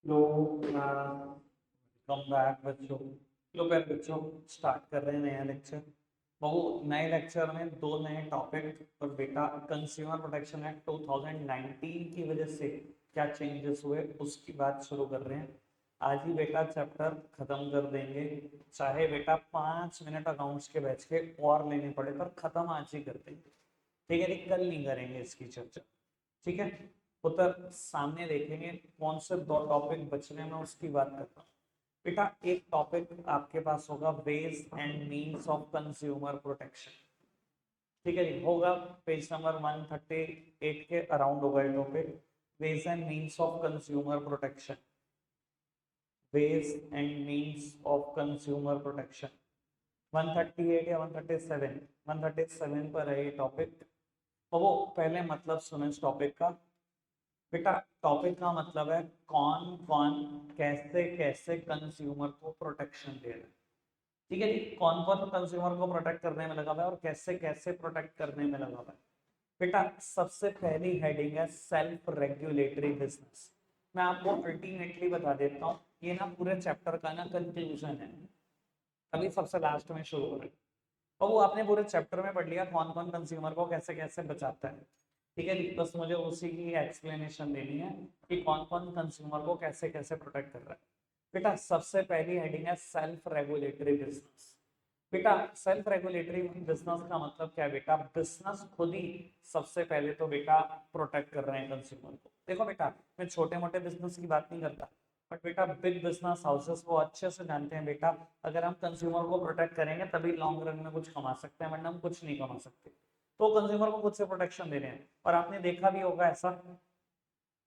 लो come back बच्चों। लो पहले बच्चों स्टार्ट कर रहे हैं नया लेक्चर। बहु नए लेक्चर में दो नए टॉपिक और बेटा कंज्यूमर प्रोटेक्शन एक्ट 2019 की वजह से क्या चेंजेस हुए उसकी बात शुरू कर रहे हैं। आज ही बेटा चैप्टर खत्म कर देंगे, चाहे बेटा 5 मिनट अकाउंट्स के बैच के और लेने पड़े पर खत्म आज ही कर देंगे। ठीक है, कल नहीं करेंगे इसकी चर्चा। ठीक है, उत्तर सामने देखेंगे कौन से दो टॉपिक बचने में उसकी बात करता हूँ। बेटा एक टॉपिक आपके पास होगा ways and means of consumer protection. ठीक है जी, होगा पेज नंबर 138 के अराउंड होगा ये topic, ways and means of consumer protection. Ways and means of consumer protection 138 या 137, 137 पर है ये टॉपिक। तो वो पहले मतलब सुनो इस टॉपिक का। बेटा टॉपिक का मतलब है कौन कौन कैसे कैसे कंज्यूमर को प्रोटेक्शन दे रहा है। ठीक है जी, कौन कौन कंज्यूमर को प्रोटेक्ट करने में लगा हुआ है और कैसे कैसे प्रोटेक्ट करने में लगा हुआ है। बेटा सबसे पहली हेडिंग है सेल्फ रेगुलेटरी बिजनेस। मैं आपको अल्टीमेटली बता देता हूँ, ये ना पूरे चैप्टर का ना कंक्लूजन है, अभी सबसे लास्ट में शुरू हो रहा है। और वो आपने पूरे चैप्टर में पढ़ लिया कौन कौन कंज्यूमर को कैसे कैसे बचाता है। ठीक है जी, बस मुझे उसी की एक्सप्लेनेशन देनी है कि कौन कौन कंज्यूमर को कैसे कैसे प्रोटेक्ट कर रहा है। बेटा सबसे पहली हेडिंग है सेल्फ रेगुलेटरी बिजनेस। बेटा सेल्फ रेगुलेटरी बिजनेस का मतलब क्या है बेटा, बिजनेस खुद ही सबसे पहले तो बेटा प्रोटेक्ट कर रहे हैं कंज्यूमर को। देखो बेटा मैं छोटे मोटे बिजनेस की बात नहीं करता, बट बेटा बिग बिजनेस हाउसेस वो अच्छे से जानते हैं बेटा, अगर हम कंज्यूमर को प्रोटेक्ट करेंगे तभी लॉन्ग रन में कुछ कमा सकते हैं, वरना हम कुछ नहीं कमा सकते। तो कंज्यूमर को खुद से प्रोटेक्शन दे रहे हैं। और आपने देखा भी होगा ऐसा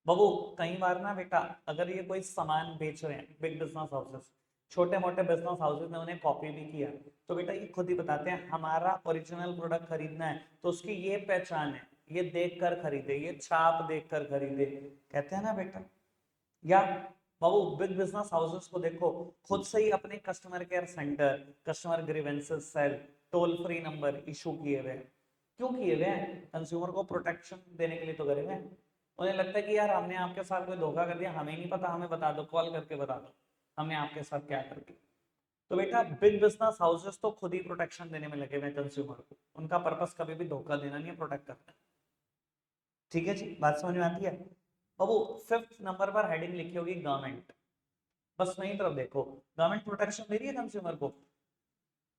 बाबू, कई बार ना बेटा अगर ये कोई सामान बेच रहे हैं बिग बिजनेस हाउसेस, छोटे मोटे बिजनेस हाउसेस ने उन्हें कॉपी भी किया, तो बेटा ये खुद ही बताते हैं हमारा ओरिजिनल प्रोडक्ट खरीदना है तो उसकी ये पहचान है, ये देख कर खरीदे, ये छाप देख कर खरीदे, कहते हैं ना बेटा। या बाबू बिग बिजनेस हाउसेस को देखो, खुद से ही अपने customer care centre, customer grievances cell, toll free number issue किए हुए हैं। क्यों किए हुए हैं? कंज्यूमर को प्रोटेक्शन देने के लिए तो करे हुए हैं। उन्हें लगता है कि यार हमने आपके साथ कोई धोखा कर दिया, हमें नहीं पता, हमें बता दो, कॉल करके बता दो हमने आपके साथ क्या कर दिया। तो बेटा बिग बिजनेस हाउसेस तो खुद ही प्रोटेक्शन देने में लगे हुए हैं कंज्यूमर को, उनका पर्पस कभी भी धोखा देना नहीं है, प्रोटेक्ट करना है। ठीक है जी, बात समझ में आती है। अब वो फिफ्थ नंबर पर हेडिंग लिखी होगी गवर्नमेंट। बस वहीं तरफ देखो, गवर्नमेंट प्रोटेक्शन दे रही है कंज्यूमर को?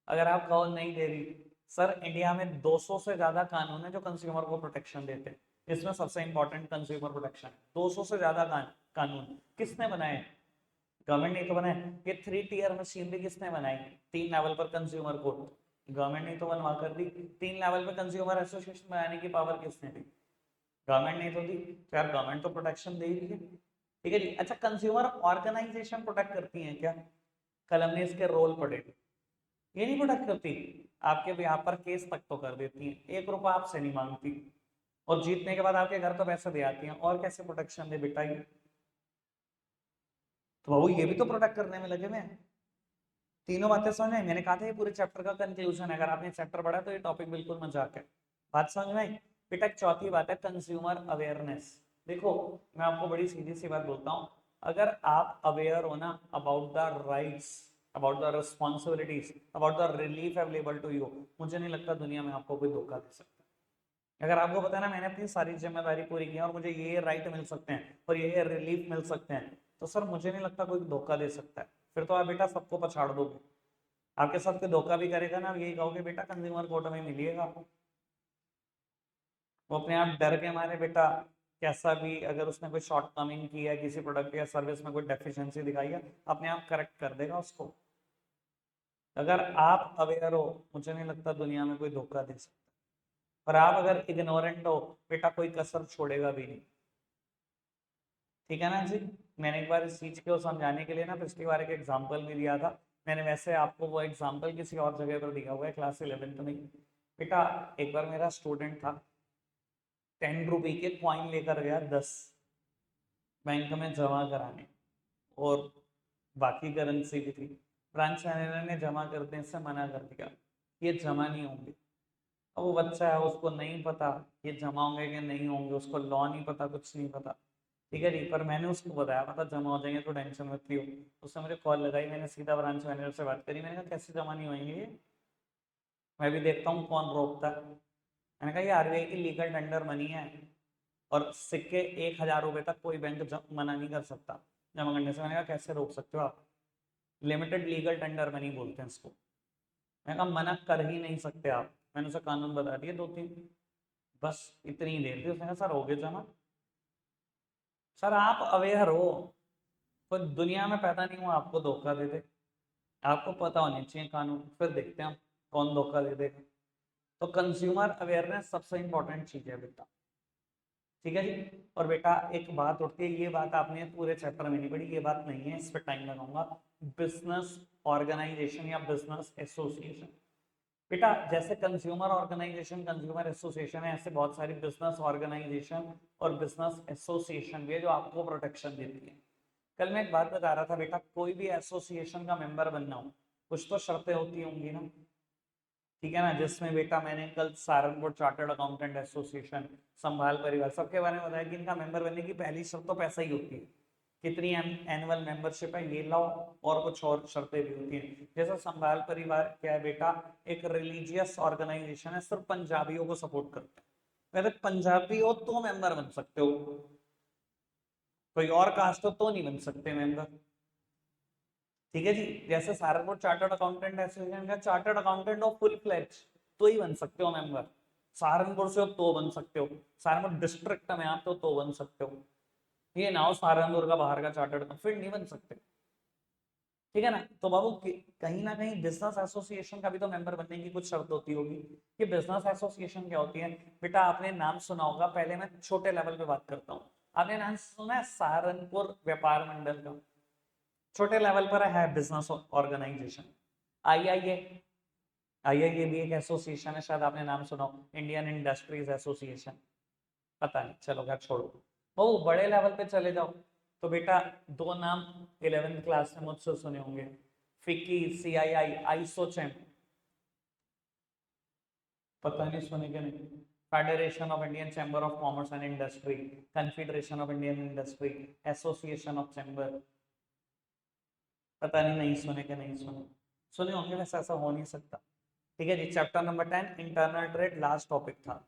अगर आप कहो नहीं दे रही, सर इंडिया में 200 से ज्यादा कानून है जो कंज्यूमर को प्रोटेक्शन देते हैं। इसमें सबसे इंपॉर्टेंट कंज्यूमर प्रोटेक्शन है। 200 से ज्यादा कानून किसने बनाए? गवर्नमेंट ने तो बनाए। ये 3 टियर मशीनरी किसने बनाई? 3 लेवल पर कंज्यूमर कोर्ट, गवर्नमेंट ने तो बनवा कर दी। 3 लेवल पर कंज्यूमर एसोसिएशन बनाने की पावर किसने दी? गवर्नमेंट ने तो दी। तो यार गवर्नमेंट तो प्रोटेक्शन दे ही रही है। ठीक है जी, अच्छा कंज्यूमर ऑर्गेनाइजेशन प्रोटेक्ट करती हैं क्या? कल हमने इसके रोल पढ़े, ये नहीं प्रोटेक्ट करती, आपके भी यहाँ पर केस तक तो कर देती हैं, 1 रुपया आपसे नहीं मांगती, और जीतने के बाद आपके घर तो पैसे दे आती हैं। और कैसे प्रोटेक्शन दे बेटा ये? तो बाबू ये भी तो प्रोटेक्ट करने में लगे हुए हैं। तीनों बातें समझ में आई? मैंने कहा था ये पूरे चैप्टर का कंक्लूजन है, अगर आपने चैप्टर पढ़ा तो ये टॉपिक बिल्कुल मजाक है। बात समझ में आई? बेटा एक चौथी बात है कंज्यूमर अवेयरनेस। देखो मैं आपको बड़ी सीधी सी बात बोलता हूँ, अगर आप अवेयर हो ना about the rights, about the responsibilities, about the relief available to you, मुझे नहीं लगता दुनिया में आपको कोई धोखा दे सकता। अगर आपको पता है ना मैंने अपनी सारी जिम्मेदारी पूरी की है और मुझे ये राइट मिल सकते हैं और ये रिलीफ मिल सकते हैं, तो सर मुझे नहीं लगता कोई धोखा दे सकता है। फिर तो आप बेटा सबको पछाड़ दोगे। आपके साथ कोई धोखा भी करेगा ना, यही कहोगे बेटा कंज्यूमर कोर्ट में मिलिएगा आपको। वो अपने आप डर के मारे बेटा, कैसा भी अगर उसने कोई शॉर्ट कमिंग की है किसी प्रोडक्ट या सर्विस में कोई डेफिशिएंसी दिखाई है, अपने आप करेक्ट कर देगा उसको। अगर आप अवेयर हो, मुझे नहीं लगता दुनिया में कोई धोखा दे सकता। और आप अगर इग्नोरेंट हो बेटा, कोई कसर छोड़ेगा भी नहीं। ठीक है ना जी। मैंने एक बार इस चीज को समझाने के लिए ना पिछली बार एक एग्जांपल भी दिया था। मैंने वैसे आपको वो एग्जांपल किसी और जगह पर दिया हुआ है, क्लास 11th में। बेटा एक बार मेरा स्टूडेंट था, 10 रुपए के कॉइन लेकर गया 10 बैंक में जमा कराने, और बाकी करेंसी भी थी। ब्रांच मैनेजर ने जमा करने से मना कर दिया, ये जमा नहीं होंगे। अब वो बच्चा है, उसको नहीं पता ये जमा होंगे कि नहीं होंगे, उसको लॉ नहीं पता, कुछ नहीं पता। ठीक है जी। पर मैंने उसको बताया मतलब जमा हो जाएंगे तो टेंशन मत लियो। उसने मुझे कॉल लगाई, मैंने सीधा ब्रांच मैनेजर से बात करी, मैंने कहा कैसे जमा नहीं होंगे ये, मैं भी देखता हूँ कौन रोकता है। मैंने कहा ये आरबीआई की लीगल टेंडर मनी है और सिक्के 1,000 रुपए तक कोई बैंक मना नहीं कर सकता जमा करने से। मैंने कहा कैसे रोक सकते हो आप, लिमिटेड लीगल टेंडर मनी बोलते हैं इसको। मैंने कहा मना कर ही नहीं सकते आप, मैंने उसे कानून बता दिए 2-3, बस इतनी ही देर थी। उसने कहा सर हो गए जमा। सर आप अवेयर हो, कोई दुनिया में पैदा नहीं हुआ आपको धोखा दे दे, आपको पता होनी चाहिए कानून, फिर देखते हैं हम कौन धोखा दे देगा। तो कंज्यूमर अवेयरनेस सबसे इंपॉर्टेंट चीज है बेटा, ठीक है जी। और बेटा एक बात उठती है, ये बात आपने पूरे चैप्टर में नहीं पढ़ी, ये बात नहीं है, इस पर टाइम लगाऊंगा। बिजनेस ऑर्गेनाइजेशन या बिजनेस एसोसिएशन। बेटा जैसे कंज्यूमर ऑर्गेनाइजेशन, कंज्यूमर एसोसिएशन है, ऐसे बहुत सारी बिजनेस ऑर्गेनाइजेशन और बिजनेस एसोसिएशन भी है जो आपको प्रोटेक्शन देती है। कल मैं एक बात बता रहा था बेटा, कोई भी एसोसिएशन का मेंबर बनना हो कुछ तो शर्तें होती होंगी ना, ठीक है ना। जिसमें बेटा मैंने कल सहारनपुर चार्टर्ड अकाउंटेंट एसोसिएशन, संभाल परिवार, सबके बारे में बताया कि इनका मेंबर बनने की पहली शर्त तो पैसा ही होती है। कितनी एनुअल मेंबरशिप है ये लाओ, और कुछ और शर्तें भी होती हैं। जैसे संभाल परिवार क्या है बेटा, एक रिलीजियस ऑर्गेनाइजेशन है, सिर्फ पंजाबियों को सपोर्ट करते हैं। अगर पंजाबी हो तो मेंबर बन सकते हो, कोई और कास्ट हो तो नहीं बन सकते मेंबर, ठीक है जी। जैसे सहारनपुर चार्टर्ड अकाउंटेंट एसोसिएशन का चार्टर्ड अकाउंटेंट हो फुल फ्लेज तो ही बन सकते हो मेंबर। सहारनपुर से हो तो बन सकते हो, सहारनपुर डिस्ट्रिक्ट में आते हो तो बन सकते हो, ये ना हो सहारनपुर का बाहर का चार्टर्ड फिर नहीं बन सकते, ठीक है ना। तो बाबू कहीं ना कहीं बिजनेस एसोसिएशन का भी तो मेंबर बनने की कुछ शर्त होती होगी। कि बिजनेस एसोसिएशन क्या होती है बेटा, आपने नाम सुना होगा, पहले मैं छोटे लेवल पे बात करता हूँ। आपने नाम सुना है सहारनपुर व्यापार मंडल का, छोटे लेवल पर है बिजनेस ऑर्गेनाइजेशन। आईआईए, आईआईए भी एक एसोसिएशन है, शायद आपने नाम सुना हो, इंडियन इंडस्ट्रीज एसोसिएशन, पता नहीं, चलो खैर छोड़ो। वो बड़े लेवल पे चले जाओ तो बेटा दो नाम 11th क्लास में मुझसे सुने होंगे, फिक्की, सीआईआई, आइसोचेम, पता नहीं सुने कि नहीं, federation of Indian chamber of commerce and industry, confederation of Indian industry, association of chamber, पता नहीं नहीं सुने कि नहीं सुने, सुने होंगे, वैसे ऐसा हो नहीं सकता, ठीक है जी। Chapter number 10 internal trade last topic था,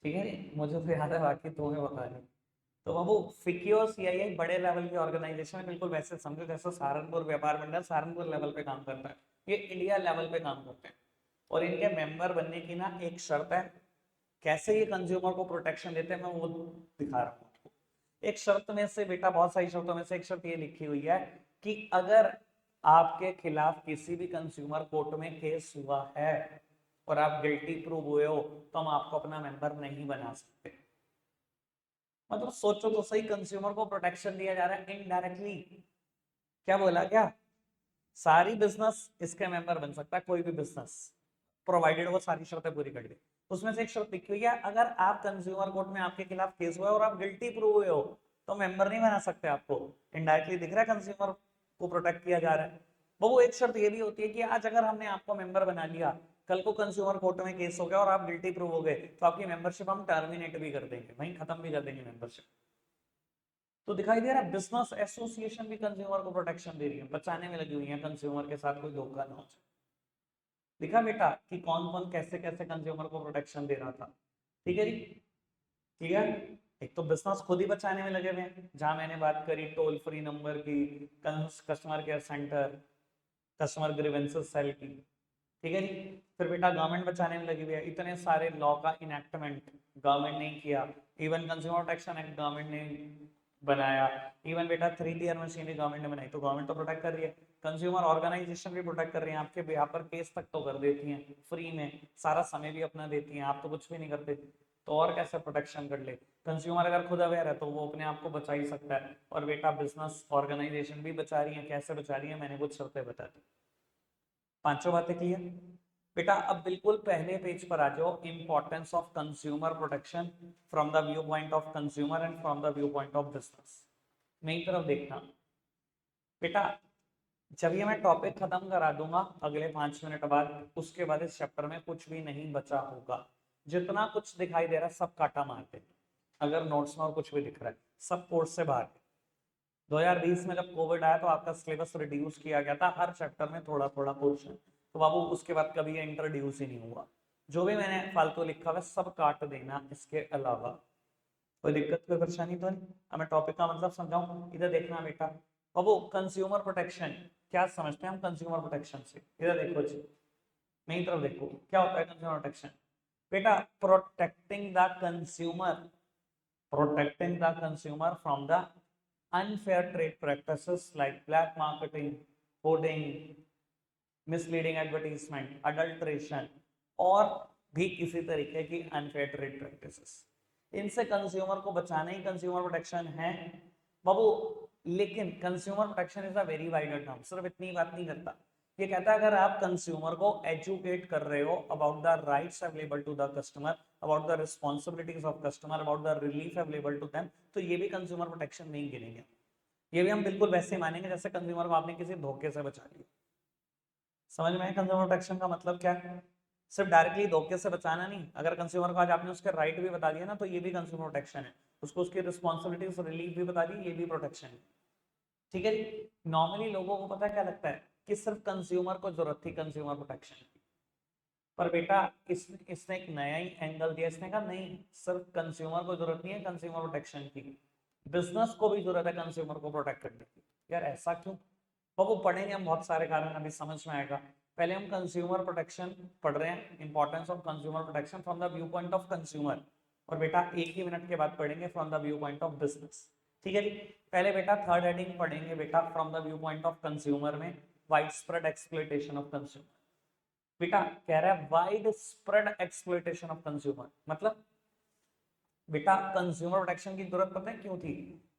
ठीक है जी। मुझे तो याद है, बाकी तुम्हें बता नहीं। तो बाबू फिक्की और सीआईआई बड़े लेवल की ऑर्गेनाइजेशन है, बिल्कुल वैसे समझो जैसे सहारनपुर व्यापार मंडल सहारनपुर लेवल पे काम करता है, ये इंडिया लेवल पे काम करते हैं। और इनके मेंबर बनने की ना एक शर्त है, कैसे ये कंज्यूमर को प्रोटेक्शन देते हैं मैं वो दिखा रहा हूँ आपको। एक शर्त में से बेटा, बहुत सारी शर्तों में से एक शर्त ये लिखी हुई है कि अगर आपके खिलाफ किसी भी कंज्यूमर कोर्ट में केस हुआ है और आप गिल्टी प्रूव हुए हो तो हम आपको अपना मेंबर नहीं बना सकते। मतलब सोचो तो सही, कंज्यूमर को प्रोटेक्शन दिया जा रहा है इनडायरेक्टली। क्या बोला क्या, सारी बिजनेस इसके मेंबर बन सकता है, कोई भी बिजनेस, प्रोवाइडेड वो सारी शर्तें पूरी कर दे। उसमें से एक शर्त लिखी हुई है, अगर आप कंज्यूमर कोर्ट में आपके खिलाफ केस हुआ है और आप गिल्टी प्रूव हुए हो तो मेंबर नहीं बना सकते आपको। इनडायरेक्टली दिख रहा है कंज्यूमर को प्रोटेक्ट किया जा रहा है। वो एक शर्त ये भी होती है कि आज अगर हमने आपको मेंबर बना लिया, कल को कंज्यूमर कोर्ट में केस हो गया और आप गिल्टी प्रूव हो गए तो आपकी मेंबरशिप हम टर्मिनेट भी कर देंगे, वहीं खत्म भी कर देंगे मेंबरशिप। तो दिखाई दे रहा है बिजनेस एसोसिएशन भी कंज्यूमर को प्रोटेक्शन दे रही है, बचाने में लगी हुई है कंज्यूमर के साथ कोई धोखा ना हो जाए। दिखा बेटा कि कौन कौन कैसे कैसे कंज्यूमर को प्रोटेक्शन दे रहा था, ठीक है जी। क्लियर। एक तो बिजनेस खुद ही बचाने में लगे हुए हैं, जहां मैंने बात करी टोल फ्री नंबर की, customer care centre, customer grievances cell की, ठीक है जी। फिर बेटा गवर्नमेंट बचाने में लगी हुई है, इतने सारे लॉ का इनेक्टमेंट गवर्नमेंट ने किया, even consumer protection act government ने बनाया, इवन बेटा 3 टियर मशीनरी गवर्नमेंट ने बनाई, तो गवर्नमेंट तो प्रोटेक्ट कर रही है। कंज्यूमर ऑर्गेनाइजेशन भी प्रोटेक्ट कर रही है, आपके यहाँ पर केस तक तो कर देती हैं फ्री में, सारा समय भी अपना देती हैं, आप तो कुछ भी नहीं करते, तो और कैसे प्रोटेक्शन कर ले। कंज्यूमर अगर खुद अवेयर है तो वो अपने आप को बचा ही सकता है। और बेटा बिजनेस ऑर्गेनाइजेशन भी बचा रही है, कैसे बचा रही है मैंने कुछ शर्तें बता दी। पांचों बातें क्लियर बेटा। अब बिल्कुल पहले पेज पर आ जाओ, importance of consumer protection from the view point of consumer and from the view point of business. मेरी तरफ देखना बेटा, जब ये मैं टॉपिक खत्म करा दूंगा अगले 5 मिनट बाद, उसके बाद इस चैप्टर में कुछ भी नहीं बचा होगा, जितना कुछ दिखाई दे रहा है सब काटा मारते। अगर नोट्स में और कुछ भी दिख रहा है, सब कोर्स से बाहर है। 2020 में जब कोविड आया तो आपका सिलेबस रिड्यूस किया गया था, हर चैप्टर में थोड़ा थोड़ा पोर्शन, तो बाबू उसके बाद कभी ये इंट्रोड्यूस ही नहीं हुआ। जो भी मैंने फालतू लिखा हुआ सब काट देना, इसके अलावा कोई दिक्कत कोई परेशानी तो नहीं। अब मैं टॉपिक का मतलब समझाऊं, इधर देखना बेटा। बाबू कंज्यूमर प्रोटेक्शन क्या समझते हैं हम कंज्यूमर प्रोटेक्शन से, इधर देखो जी, मेरी तरफ देखो, क्या होता है कंज्यूमर प्रोटेक्शन बेटा? Protecting the consumer, protecting the consumer from the unfair trade practices like black marketing, hoarding, misleading advertisement, adulteration और भी किसी तरीके की अनफेयर ट्रेड प्रैक्टिसेस। इनसे कंज्यूमर को बचाना ही कंज्यूमर प्रोटेक्शन है बाबू। लेकिन consumer protection is a very wider term, सिर्फ इतनी बात नहीं करता। ये कहता है अगर आप कंज्यूमर को एजुकेट कर रहे हो about the rights available to the customer, about the responsibilities of customer, about the relief available to them, तो ये भी कंज्यूमर प्रोटेक्शन में ही गिनेंगे। ये भी हम बिल्कुल वैसे मानेंगे जैसे कंज्यूमर को आपने किसी धोखे से बचा लिया। समझ में है कंज्यूमर प्रोटेक्शन का मतलब क्या है? सिर्फ डायरेक्टली धोखे से बचाना नहीं, अगर कंज्यूमर को आज आपने उसके राइट भी बता दिया ना, तो ये भी कंज्यूमर प्रोटेक्शन है। उसको उसकी रिस्पॉन्सिबिलिटीज रिलीफ भी बता दी, ये भी प्रोटेक्शन है। ठीक है जी। नॉर्मली लोगों को पता क्या लगता है कि सिर्फ कंज्यूमर को जरूरत थी कंज्यूमर प्रोटेक्शन की, पर बेटा इसने एक नया ही एंगल दिया। इसने कहा नहीं, सिर्फ कंज्यूमर को जरूरत नहीं है कंज्यूमर प्रोटेक्शन की, बिजनेस को भी जरूरत है कंज्यूमर को प्रोटेक्ट करने की। यार ऐसा क्यों? तो वो पढ़ेंगे हम, बहुत सारे कारण अभी समझ में आएगा। पहले हम कंज्यूमर प्रोटेक्शन पढ़ रहे हैं, importance of consumer protection from the view point of consumer, और बेटा एक ही मिनट के बाद पढ़ेंगे from the view point of business. ठीक है जी। पहले बेटा थर्ड हेडिंग पढ़ेंगे बेटा from the view point of consumer में, wide spread exploitation of consumer. बेटा कह रहा है wide spread exploitation of consumer, मतलब बेटा कंज्यूमर प्रोटेक्शन की जरूरत पता है क्यों थी?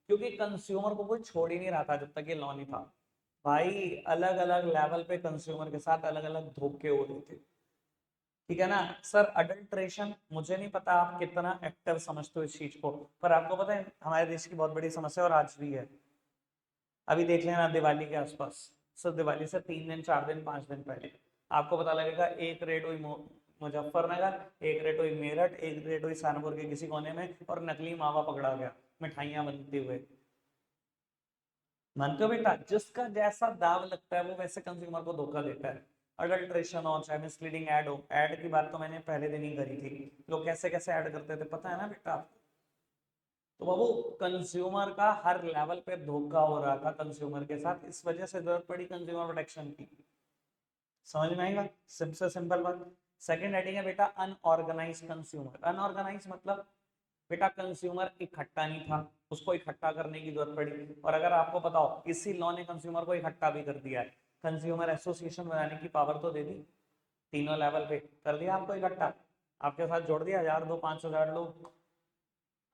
क्योंकि कंज्यूमर को कोई छोड़ ही नहीं रहा था जब तक ये लॉ नहीं था। भाई अलग अलग लेवल पे कंज्यूमर के साथ अलग अलग धोखे हो रहे थे। ठीक है ना सर? अडल्ट्रेशन, मुझे नहीं पता आप कितना एक्टिव समझते हो इस चीज को, पर आपको पता है हमारे देश की बहुत बड़ी समस्या और आज भी है। अभी देख लेना दिवाली के आसपास, सर दिवाली से 3 दिन 4 दिन 5 दिन पहले आपको पता लगेगा एक रेड हुई मुजफ्फरनगर, एक रेड हुई मेरठ, एक रेड हुई सहारनपुर के किसी कोने में, और नकली मावा पकड़ा गया मिठाइयां बनते हुए। मानते हो बेटा? जिसका जैसा दाव लगता है वो वैसे कंज्यूमर को धोखा देता है। अडल्ट्रेशन हो चाहे मिसलीडिंग ऐड हो, ऐड की बात तो मैंने पहले दिन ही करी थी, लोग कैसे कैसे ऐड करते थे पता है ना बेटा आपको? तो बाबू कंज्यूमर का हर लेवल पे धोखा हो रहा था कंज्यूमर के साथ, इस वजह से जरूरत पड़ी कंज्यूमर प्रोटेक्शन की। समझ में आएगा? सिंपल सिंपल बात। सेकंड हेडिंग है बेटा अनऑर्गेनाइज कंज्यूमर। अनऑर्गेनाइज मतलब बेटा कंज्यूमर इकट्ठा नहीं था, उसको इकट्ठा करने की जरूरत पड़ी। और अगर आपको पता हो इसी लॉ ने कंज्यूमर को इकट्ठा भी कर दिया है, कंज्यूमर एसोसिएशन बनाने की पावर तो दे दी, तीनों लेवल पे कर दिया आपको इकट्ठा, आपके साथ जोड़ दिया 1000 2 5000 लोग।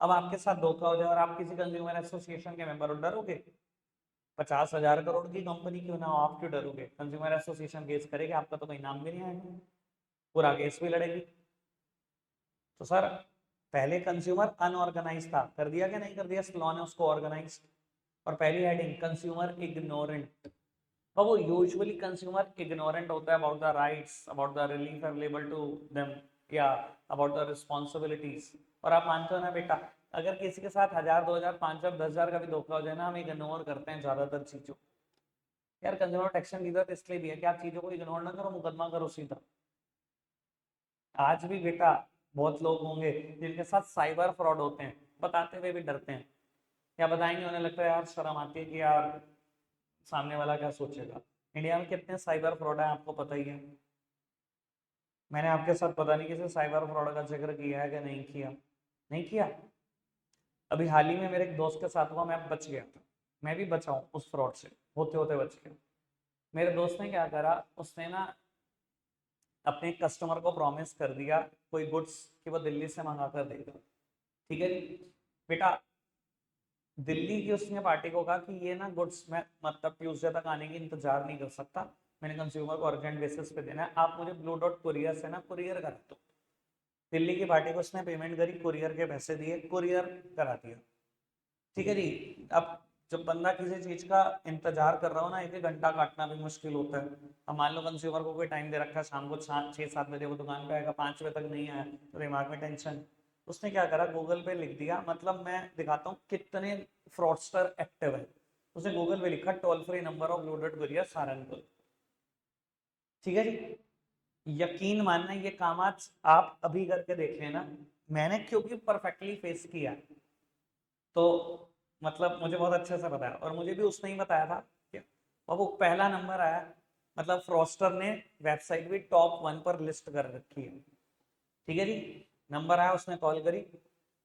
अब आपके साथ धोखा हो जाए और आप किसी कंज्यूमर एसोसिएशन के मेंबर हो, डरोगे? 50,000 करोड़ की कंपनी क्यों ना हो, आप क्यों डरोगे? कंज्यूमर एसोसिएशन केस करेगी, आपका तो कोई नाम भी नहीं आएगा, पूरा केस भी लड़ेगी। तो सर पहले कंज्यूमर अनऑर्गेनाइज था, कर दिया क्या नहीं कर दिया लॉ ने उसको ऑर्गेनाइज। और पहली हेडिंग कंज्यूमर इग्नोरेंट। अब वो यूजुअली कंज्यूमर इग्नोरेंट होता है about the rights, about the relief available to them, या अबाउट द रिस्पॉन्सिबिलिटीज। और आप मानते हो ना बेटा, अगर किसी के साथ 1000 2000 5000 10,000 का भी धोखा हो जाए ना, हम इग्नोर करते हैं ज्यादातर चीजों। यार कंज्यूमर प्रोटेक्शन की जरूरत इसलिए भी है कि आप चीजों को इग्नोर ना करो, मुकदमा करो सीधा। आज भी बेटा बहुत लोग होंगे जिनके साथ साइबर फ्रॉड होते हैं, बताते हुए भी डरते हैं, या बताएंगे उन्हें लगता है यार शर्म आती है कि यार सामने वाला क्या सोचेगा। इंडिया में कितने साइबर फ्रॉड है आपको पता ही है। मैंने आपके साथ पता नहीं किसी साइबर फ्रॉड का जिक्र किया है कि नहीं किया, नहीं किया। अभी हाल ही में मेरे एक दोस्त के साथ हुआ, मैं बच गया था, मैं भी बचा हूँ उस फ्रॉड से, होते होते बच गया। मेरे दोस्त ने क्या करा, उसने ना अपने कस्टमर को प्रॉमिस कर दिया कोई गुड्स कि वो दिल्ली से मंगा कर देगा। ठीक है जी बेटा, दिल्ली की उसने पार्टी को कहा कि ये ना गुड्स मैं मतलब ट्यूसडे तक आने की इंतजार नहीं कर सकता, मैंने कंज्यूमर को अर्जेंट बेसिस पे देना है, आप मुझे ब्लू डॉट कुरियर से ना कुरियर करा दो। दिल्ली की पार्टी को उसने पेमेंट करी, कुरियर के पैसे दिए, कुरियर करा दिया। ठीक है जी। अब जब बंदा किसी चीज का इंतजार कर रहा हो ना, 1 1 घंटा काटना भी मुश्किल होता है। अब मान लो कंज्यूमर को कोई टाइम दे रखा है, शाम को 6 7 बजे वो दुकान पे आएगा, 5 बजे तक नहीं आया तो दिमाग में टेंशन। उसने क्या करा, गूगल पे लिख दिया, मतलब मैं दिखाता हूँ कितने फ्रॉडस्टर एक्टिव है। उसने गूगल पे लिखा toll free number of blue dot courier Saharanpur. ठीक है जी, यकीन मानना ये काम आज आप अभी करके देख लेना। मैंने क्योंकि परफेक्टली फेस किया, तो मतलब मुझे बहुत अच्छे से बताया, और मुझे भी उसने ही बताया था कि बाबू पहला नंबर आया, मतलब फ्रॉस्टर ने वेबसाइट भी टॉप 1 पर लिस्ट कर रखी है। ठीक है जी, नंबर आया, उसने कॉल करी,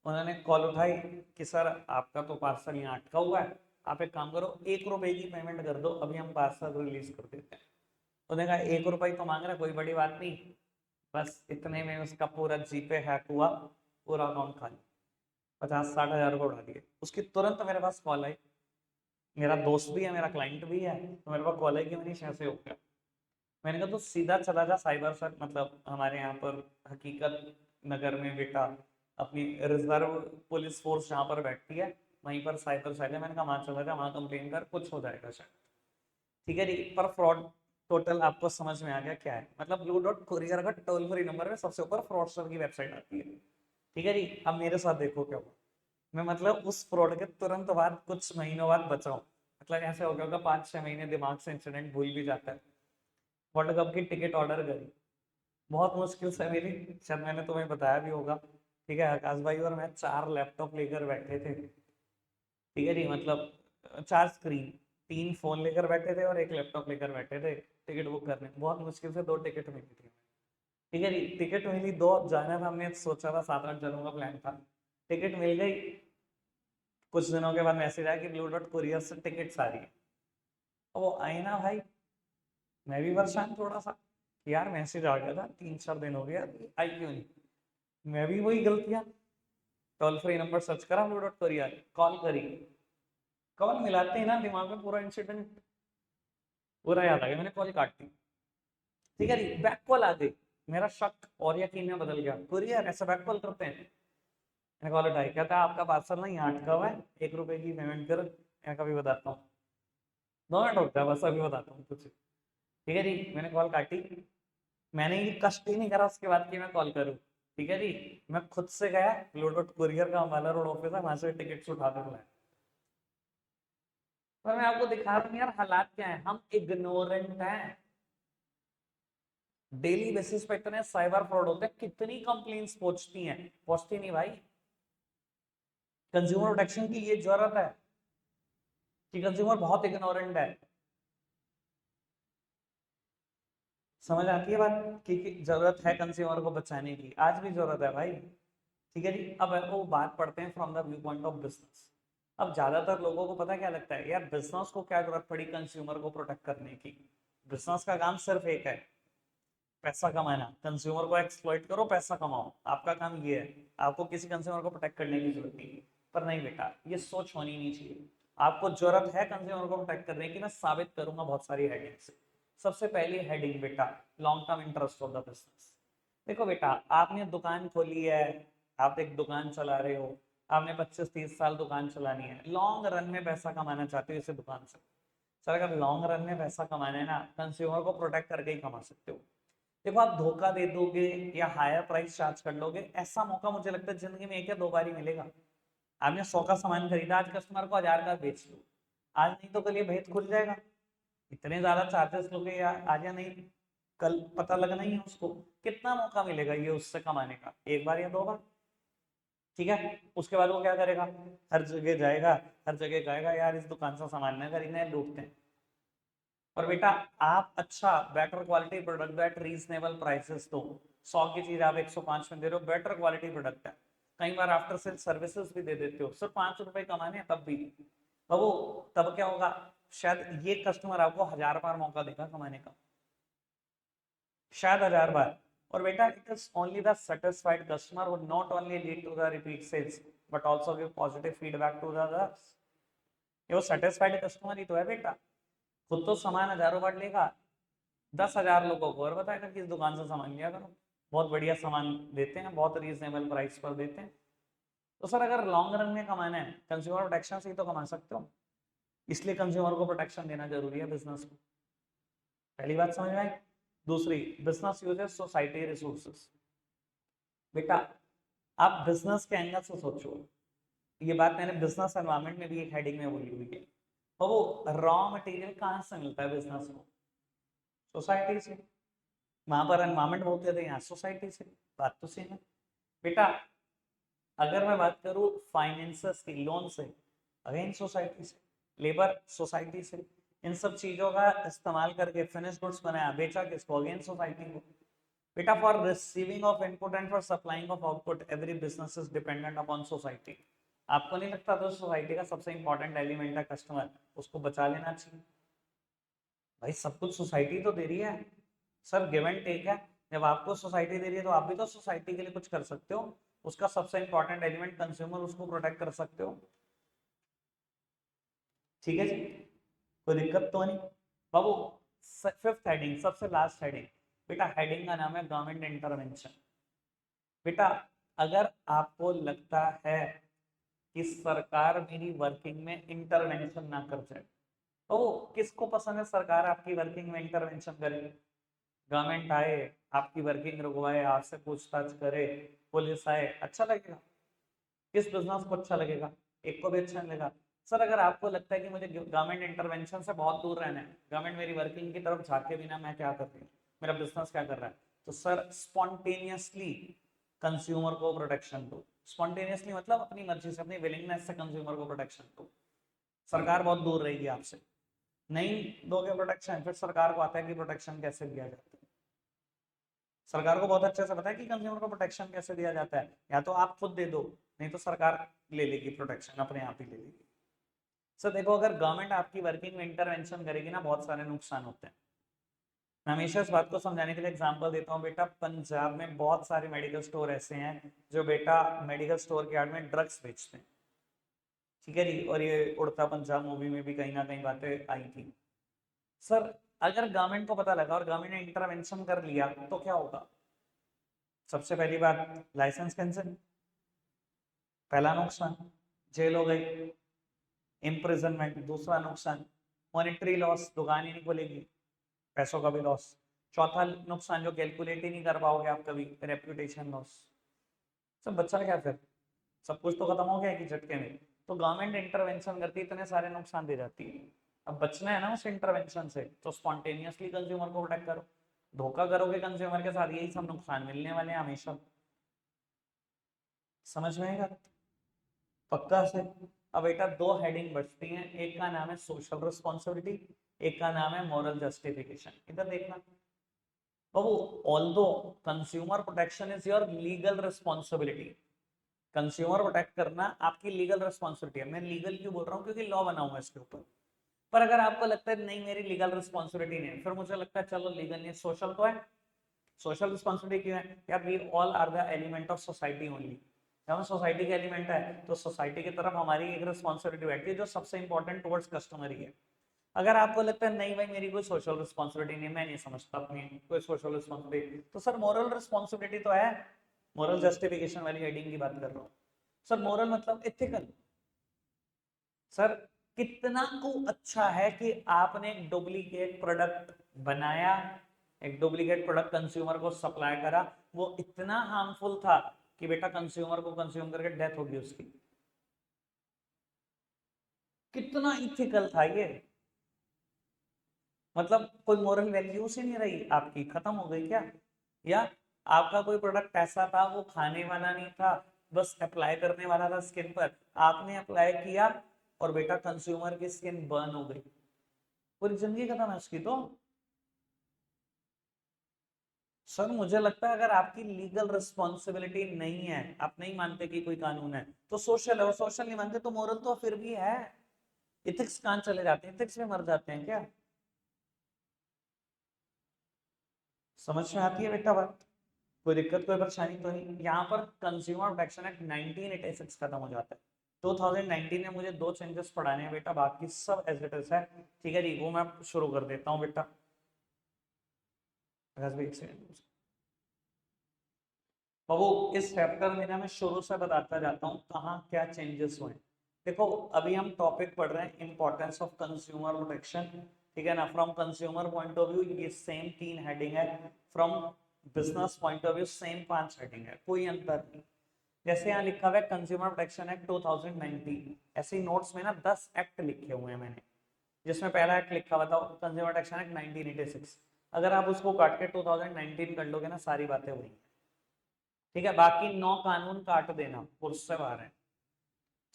उन्होंने कॉल उठाई कि सर आपका तो पार्सल यहाँ अटका हुआ है, आप एक काम करो 1 रुपए की पेमेंट कर दो, अभी हम पार्सल रिलीज कर देते हैं। उन्होंने कहा 1 रुपए तो मांग रहा, कोई बड़ी बात नहीं। बस इतने में उसका पूरा जीपे हैक हुआ, पूरा अकाउंट खाली, 50-60 हज़ार को उड़ा दिए। उसकी तुरंत मेरे पास कॉल आई, मेरा दोस्त भी है, मेरा क्लाइंट भी है, तो मेरे पास कॉल आई कि मनीष ऐसे हो गया। मैंने कहा तो सीधा चला जा साइबर सेल, मतलब हमारे यहाँ पर हकीकत नगर में बेटा अपनी रिजर्व पुलिस फोर्स जहाँ पर बैठती है, वहीं पर साइबर सेल है। मैंने कहा वहाँ चला जा, वहाँ कंप्लेन कर, कुछ हो जाएगा शायद। ठीक है जी, पर फ्रॉड टोटल आपको समझ में आ गया क्या है, मतलब ब्लू डॉट कुरियर का टोल फ्री नंबर में सबसे ऊपर फ्रॉडस्टर की वेबसाइट आती है। ठीक है जी, अब मेरे साथ देखो क्या हुआ। मैं मतलब उस फ्रॉड के तुरंत बाद कुछ महीनों बाद बचा हूँ। मतलब ऐसे हो गया होगा 5-6 महीने दिमाग से इंसिडेंट भूल भी जाता है। वर्ल्ड कप की टिकट ऑर्डर करी, बहुत मुश्किल से मिली, शायद मैंने तुम्हें बताया भी होगा। ठीक है, आकाश भाई और मैं 4 लैपटॉप लेकर बैठे थे। ठीक है जी, मतलब 4 स्क्रीन, 3 फोन लेकर बैठे थे और एक लैपटॉप लेकर बैठे थे टिकट बुक करने। बहुत मुश्किल से 2 टिकट मिली थी। ठीक है जी, टिकट मिली 2, जाना था, हमने सोचा था 7-8 जनों का प्लान था। टिकट मिल गई, कुछ दिनों के बाद मैसेज आया कि ब्लू डॉट कुरियर से टिकट्स आ रही है। वो आई ना भाई, मैं भी परेशान थोड़ा सा, यार मैसेज आ गया था 3-4 दिन हो गया, आई क्यों नहीं। मैं भी वही गलतियां, टोल फ्री नंबर सर्च करा ब्लू डॉट कुरियर, कॉल करी, कॉल मिलाते ही ना दिमाग में पूरा इंसिडेंट पूरा याद आ गया, मैंने कॉल काट दी। ठीक है जी, बैक कॉल आ गई, मेरा शक और यकीन में बदल गया, कुरियर ऐसा बैक कॉल करते हैं। मैंने कॉल उठाई, कहता है आपका पार्सल ना यहाँ अटका हुआ है, 1 रुपए की पेमेंट कर। मैं कभी बताता हूँ, 2 मिनट रुक जा, बस अभी बताता हूँ कुछ। ठीक है जी, मैंने कॉल काटी, मैंने ये कष्ट ही नहीं करा उसके बाद कि मैं कॉल करूँ। ठीक है जी, मैं खुद से गया, ब्लू डॉट कुरियर का अम्बाला रोड ऑफिस है, वहां से टिकट्स उठा कर लाया। पर मैं आपको दिखा रहा हूँ यार हालात क्या है, हम इग्नोरेंट हैं। डेली बेसिस पे इतने साइबर फ्रॉड होते हैं, कितनी कंप्लेंट्स पहुंचती हैं, पहुंचती नहीं भाई। कंज्यूमर प्रोटेक्शन की ये जरूरत है कि कंज्यूमर बहुत इग्नोरेंट है। समझ आती है बात कि जरूरत है कंज्यूमर को बचाने की, आज भी जरूरत है भाई। ठीक है जी, अब वो बात पढ़ते हैं from the view point of business. अब ज्यादातर लोगों को पता क्या लगता है, यार बिजनेस को क्या जरूरत पड़ी कंज्यूमर को प्रोटेक्ट करने की। बिजनेस का काम सिर्फ एक है, पैसा कमाना, कंज्यूमर को एक्सप्लॉइट करो, पैसा कमाओ, आपका काम ये है। आपको किसी कंज्यूमर को प्रोटेक्ट करने की जरूरत नहीं है। पर नहीं बेटा, ये सोच होनी नहीं चाहिए। आपको जरूरत है कंज्यूमर को प्रोटेक्ट करने की, मैं साबित करूंगा बहुत सारी हेडिंग से। सबसे पहली हेडिंग बेटा, long term interest of the business. देखो बेटा, आपने दुकान खोली है, आप एक दुकान चला रहे हो, आपने 25-30 साल दुकान चलानी है, लॉन्ग रन में पैसा कमाना चाहते हो इसे दुकान से। सर अगर लॉन्ग रन में पैसा कमाना है ना, कंज्यूमर को प्रोटेक्ट करके ही कमा सकते हो। देखो आप धोखा दे दोगे या हायर प्राइस चार्ज कर लोगे, ऐसा मौका मुझे लगता है जिंदगी में एक या 2 बार ही मिलेगा। आपने 100 का सामान खरीदा, आज कस्टमर को 1000 का बेच दो, आज नहीं तो कल ये भेद खुल जाएगा। इतने ज्यादा चार्जेस लोगे या आज या नहीं, कल पता लगना ही है उसको। कितना मौका मिलेगा ये उससे कमाने का, 1 बार या 2 बार। ठीक है, उसके बाद वो क्या करेगा, हर जगह जाएगा, हर जगह कहेगा यार इस दुकान से सामान न खरीदना, लूटते हैं। और बेटा आप अच्छा बेटर क्वालिटी प्रोडक्ट दो एट रीजनेबल प्राइसेस दो। 100 की चीज आप 105 में दे रहे हो, बेटर क्वालिटी प्रोडक्ट है। कई बार आफ्टर सेल सर्विसेज भी दे देते हो, सिर्फ 5 रुपए कमाने हैं तब भी। अब वो तब क्या होगा, शायद ये कस्टमर आपको 1000 बार मौका देगा कमाने का, शायद 1000 बार। और बेटा it is only the satisfied customer who not only lead to the repeat sales but also give positive feedback to the others। ये वो सेटिस्फाइड कस्टमर ही तो है बेटा। खुद तो सामान हजारों बार लेगा, 10,000 लोगों को और बताएगा कि इस दुकान से सामान लिया करो, बहुत बढ़िया सामान देते हैं, बहुत रीजनेबल प्राइस पर देते हैं। तो सर अगर लॉन्ग रन में कमाना है, कंज्यूमर प्रोटेक्शन से ही तो कमा सकते हो, इसलिए कंज्यूमर को प्रोटेक्शन देना जरूरी है बिजनेस को। पहली बात समझ में आई। दूसरी, बिजनेस यूजेस सोसाइटी रिसोर्सेस। बेटा आप बिजनेस के एंगल से सोचो, ये बात मैंने बिजनेस एनवायरनमेंट में भी एक हेडिंग में बोली हुई है। और वो रॉ मटेरियल कहाँ से मिलता है बिजनेस को? सोसाइटी से। वहां पर एनवायरनमेंट बोलते थे, यहाँ सोसाइटी से। बात तो सेम है बेटा। अगर मैं बात करूँ फाइनेंसर्स की, लोन से, अगेन सोसाइटी से। लेबर सोसाइटी से। इन सब चीजों का इस्तेमाल करके फिनिश गुड्स बनाया, बेचा किसको? अगेन सोसाइटी को। बेटा for receiving of input and for supplying of output every business is dependent upon society. आपको नहीं लगता तो सोसाइटी का सबसे इंपॉर्टेंट एलिमेंट है कस्टमर, उसको बचा लेना चाहिए। भाई सब कुछ सोसाइटी तो दे रही है सर, गिव एंड टेक है। जब आपको सोसाइटी दे रही है तो आप भी तो सोसाइटी के लिए कुछ कर सकते हो। उसका सबसे इंपॉर्टेंट एलिमेंट कंज्यूमर, उसको प्रोटेक्ट कर सकते हो। ठीक है जी, कोई दिक्कत तो नहीं बाबू। फिफ्थ हेडिंग, सबसे लास्ट हेडिंग बेटा, हेडिंग का नाम है गवर्नमेंट इंटरवेंशन। बेटा अगर आपको लगता है कि सरकार मेरी वर्किंग में इंटरवेंशन ना कर जाए, तो किसको पसंद है सरकार आपकी वर्किंग में इंटरवेंशन करे? गवर्नमेंट आए, आपकी वर्किंग रुकवाए, आपसे पूछताछ करे, पुलिस आए, अच्छा लगेगा? किस बिजनेस को अच्छा लगेगा? एक को भी अच्छा नहीं लगेगा। सर अगर आपको लगता है कि मुझे गवर्नमेंट इंटरवेंशन से बहुत दूर रहना है, गवर्नमेंट मेरी वर्किंग की तरफ झांके बिना मैं क्या कर रही हूँ, मेरा बिजनेस क्या कर रहा है, तो सर स्पॉन्टेनियसली कंज्यूमर को प्रोटेक्शन दो। स्पॉन्टेनियसली मतलब अपनी मर्जी से, अपनी विलिंगनेस से कंज्यूमर को प्रोटेक्शन दो। सरकार बहुत दूर रहेगी आपसे, नहीं दोगे प्रोटेक्शन, फिर सरकार को आता है कि प्रोटेक्शन कैसे दिया जाता है। सरकार को बहुत अच्छे से पता है कि कंज्यूमर को प्रोटेक्शन कैसे दिया जाता है। या तो आप खुद दे दो, नहीं तो सरकार ले लेगी प्रोटेक्शन, अपने आप ही ले लेगी। सर देखो, अगर गवर्नमेंट आपकी वर्किंग में इंटरवेंशन करेगी ना, बहुत सारे नुकसान होते हैं। मैं हमेशा इस बात को समझाने के लिए एग्जांपल देता हूँ बेटा। पंजाब में बहुत सारे मेडिकल स्टोर ऐसे हैं जो बेटा मेडिकल स्टोर के आड़ में ड्रग्स बेचते हैं। ठीक है जी, और ये उड़ता पंजाब मूवी में भी कहीं ना कहीं बातें आई थी। सर अगर गवर्नमेंट को पता लगा और गवर्नमेंट ने इंटरवेंशन कर लिया तो क्या होगा? सबसे पहली बात, लाइसेंस कैंसिल, पहला नुकसान। जेल हो गई, इम्प्रिजनमेंट, दूसरा नुकसान। मॉनेटरी लॉस, दुकान ही नहीं खुलेगी, पैसों का भी लॉस। चौथा नुकसान जो कैलकुलेट ही नहीं कर पाओगे आप कभी, रेपुटेशन लॉस। सब बचा क्या फिर? सब कुछ तो खत्म हो गया कि झटके में। तो गवर्नमेंट इंटरवेंशन करती है, इतने सारे नुकसान दे जाती है। अब बचना है ना उस इंटरवेंशन से, तो स्पॉन्टेनियसली कंज्यूमर को प्रोटेक्ट करो। धोखा करोगे कंज्यूमर के साथ, यही सब नुकसान मिलने वाले हैं हमेशा। समझ में आएगा? पक्का से। अब बेटा दो हेडिंग बचती हैं, एक का नाम है सोशल रिस्पॉन्सिबिलिटी, एक का नाम है मॉरल जस्टिफिकेशन। इधर देखना बाबू, although consumer protection is your legal responsibility, consumer protect करना आपकी लीगल रिस्पॉन्सिबिलिटी है। मैं लीगल क्यों बोल रहा हूँ? क्योंकि लॉ बना हुआ है इसके ऊपर। पर अगर आपको लगता है नहीं मेरी लीगल रिस्पॉन्सिबिलिटी नहीं है, फिर मुझे लगता है चलो लीगल नहीं, सोशल तो है। सोशल रिस्पॉन्सिबिलिटी क्यों है यार? We all are the element of society only. जब हम सोसाइटी के एलिमेंट है तो सोसाइटी की तरफ हमारी एक रिस्पॉन्सिबिलिटी बैठती है जो सबसे इंपॉर्टेंट टुवर्ड्स कस्टमर ही है। अगर आपको लगता है नहीं भाई मेरी कोई सोशल रिस्पॉन्सिबिलिटी नहीं, मैं नहीं समझता अपनी कोई सोशल रिस्पॉन्सिबिलिटी, तो सर मॉरल रिस्पॉन्सिबिलिटी तो है। मॉरल जस्टिफिकेशन वाली हेडिंग की बात कर रहा हूँ। सर मॉरल मतलब एथिकल। सर कितना को अच्छा है कि आपने एक डुप्लीकेट प्रोडक्ट बनाया, एक डुप्लीकेट प्रोडक्ट कंज्यूमर को सप्लाई करा, वो इतना हार्मफुल था कि बेटा कंज्यूमर को कंज्यूम करके डेथ होगी उसकी। कितना इथिकल था ये? मतलब कोई मोरल वैल्यूज ही नहीं रही आपकी, खत्म हो गई क्या? या आपका कोई प्रोडक्ट ऐसा था वो खाने वाला नहीं था, बस अप्लाई करने वाला था स्किन पर, आपने अप्लाई किया और बेटा कंज्यूमर की स्किन बर्न हो गई, पूरी जिंदगी खत्म है उसकी। तो सर मुझे लगता है अगर आपकी लीगल रिस्पॉन्सिबिलिटी नहीं है, आप नहीं मानते कि कोई कानून है, तो सोशल है, और सोशल नहीं मानते तो मोरल तो फिर भी है। इथिक्स कहाँ चले जाते हैं? इथिक्स में मर जाते हैं क्या? समझ में आती है बेटा बात? कोई दिक्कत कोई परेशानी तो नहीं? यहाँ पर कंज्यूमर प्रोटेक्शन एक्ट 1986 खत्म हो जाता है। 2019 में मुझे दो चेंजेस पढ़ाने हैं बेटा, बाकी सब एज इट इज है। ठीक है जी, वो मैं शुरू कर देता हूँ बेटा। बस भी एक सेकंड बाबू, इस चैप्टर में ना मैं शुरू से बताता जाता हूँ कहाँ क्या चेंजेस हुए। देखो अभी हम टॉपिक पढ़ रहे हैं इंपॉर्टेंस ऑफ कंज्यूमर प्रोटेक्शन। ठीक है ना? From consumer point of view ये सेम 3 हेडिंग है, from business point of view same 5 heading है, कोई अंतर नहीं। जैसे यहाँ लिखा हुआ है कंज्यूमर प्रोटेक्शन एक्ट 2019, ऐसे ही नोट्स में ना 10 एक्ट लिखे हुए हैं मैंने, जिसमें पहला एक्ट लिखा हुआ था कंज्यूमर प्रोटेक्शन एक्ट 1986। अगर आप उसको काट के 2019 कर लोगे ना, सारी बातें वही हैं। ठीक है, बाकी 9 कानून काट देना, उससे बाहर है।